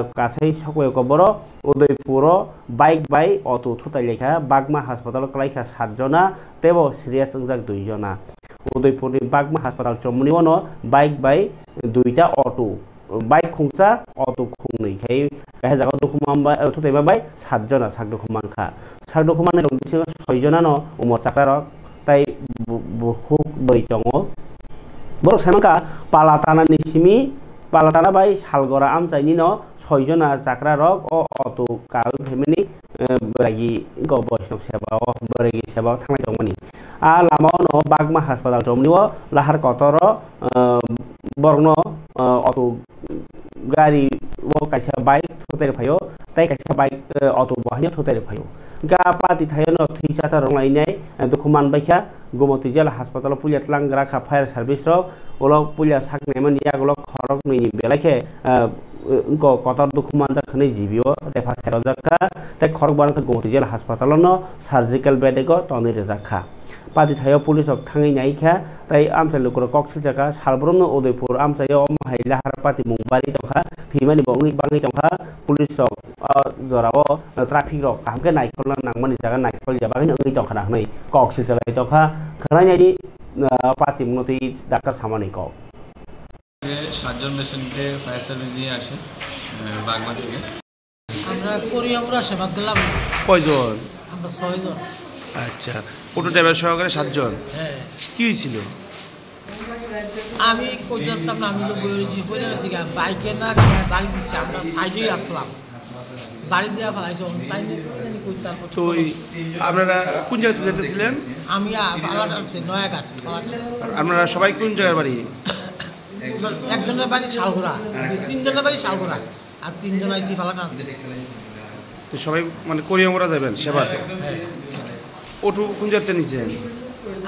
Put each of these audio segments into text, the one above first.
কাছাই সকলে কবর Udaipur bike by auto থুতাই লেখা বাগমা হাসপাতাল ক্লাইখা 7 জনা তেব সিরিয়াস ওংজাক 2 জনা উদয়পুরনি বাগমা হাসপাতাল চমনি ওনো বাইক বাই 2টা অটো বাইক খুংসা অটো খুংनै খাই কাহে জায়গা দুখুমাম থুতাইবা বাই 7 জনা সাকদুখুমানখা সাকদুখুমানে রংबिसिं 6 জনা no umor chakrarok tai bukhuk boi tongo borok saimangka palatana ni simi palatana bai salgora amchaini no 6 jona chakrarok o auto kal family beragi go boisnok seba o beragi seba thangnai dongmani a lamao no bagma hospital jomniwo lahar kotoro borno auto gari o kaisa bike thotere phayo tai kaisa bike auto bahani thotere phayo ga pati thayo no thisa ronglai nai dokuman baikha gomoti jela hospital pulia tlangra kha fire service ro olok pulia sakne mani agolok khorok ni belakhe ko kotor dokuman jakhne jibio refer kherojaka tai khorok ban gomoti jela hospital no surgical bed go toni rejakha pati thayo police ok thangai naikha tai amsai lokro koksil jaka salbromno udaipur amsayo mahila harpati mungbari tokha phimani bangi tokha police ok jorao traffic rok hamke naikol nangmani jaga naikol jaba ngi tokha nai koksil jalai tokha khanai ni pati munoti daktar samani ko 7 জন পেশেন্টকে fire service নিয়ে আসে বাগমা থেকে আমরা কোরিয়ামরা সেবা দিলাম কয়জন আমরা 6 জন আচ্ছা অটো ড্রাইভার সহকারে 7 জন হ্যাঁ কি হয়েছিল আমি কই জানতাম না আমি তো বইরে দিকে বাইকে না গাড়ি দিচ্ছে আমরা সাইডেই আসলাম গাড়ি দেওয়া ফেলাইছে তাই জানি কই তারপর তো আপনারা কোন জায়গাতে যেতেছিলেন আমি পালাটা আছে নয়াঘাট আপনারা সবাই কোন জায়গার বাড়ি একজনের বাড়ি শালগোড়া 3 জনের বাড়ি শালগোড়া আর 3 জন আইছি পালাটা তো সবাই মানে কোরিয়ামরা যাবেন সেবা অটো কোন জায়গাতে নিছেন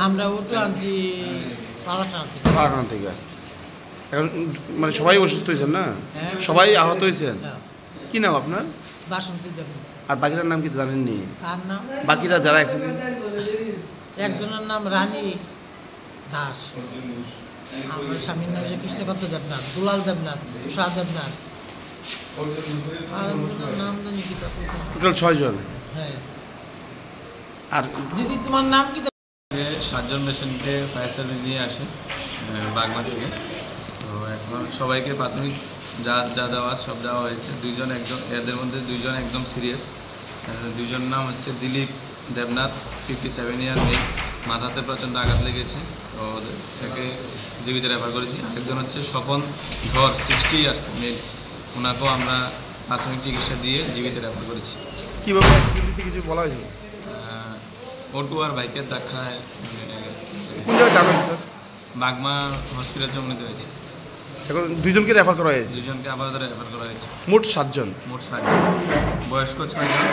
আমরা অটো আনছি পালাটা থেকে এখন মানে সবাই অসুস্থ হয়েছেন না সবাই আহত হয়েছেন কি নাম আপনার বাসন্তী দেবী আর বাকিটার নাম কি জানেননি কার নাম বাকিরা যারা অ্যাক্সিডেন্ট একজনের নাম রানী দাস আমার স্বামীর নাম হচ্ছে কৃষ্ণকান্ত দেবনাথ দুলাল দেবনাথ তুষার দেবনাথ আর নাম জানি কি টোটাল 6 জন হ্যাঁ আর দিদি তোমার নাম কি 7 জন পেশেন্টকে ফায়ার সার্ভিস নিয়ে আসে বাগমা থেকে তো এখন সবাইকে প্রাথমিক যা দেওয়া সব দেওয়া হয়েছে এদের মধ্যে 2 জন একদম সিরিয়াস 2 জন নাম হচ্ছে দিলীপ দেবনাথ 57 ইয়ার মেয়ে মাথাতে প্রচণ্ড আঘাত লেগেছে তো তাকে জীবিত রেফার করেছি একজন হচ্ছে স্বপন ধর 60 ইয়ার্স মেয়ে ওনাকেও আমরা প্রাথমিক চিকিৎসা দিয়ে জীবিত রেফার করেছি কীভাবে কিছু বলা হয়েছে অটো আর বাইকের ধাক্কায় কোন জায়গায় দাম হয়েছে বাগমা হসপিটাল জমনিতে হয়েছে এখন 2 জনকে রেফার করা হয়েছে 2 জনকে আপাতত রেফার করা হয়েছে মোট 7 জন বয়স্ক 6 জন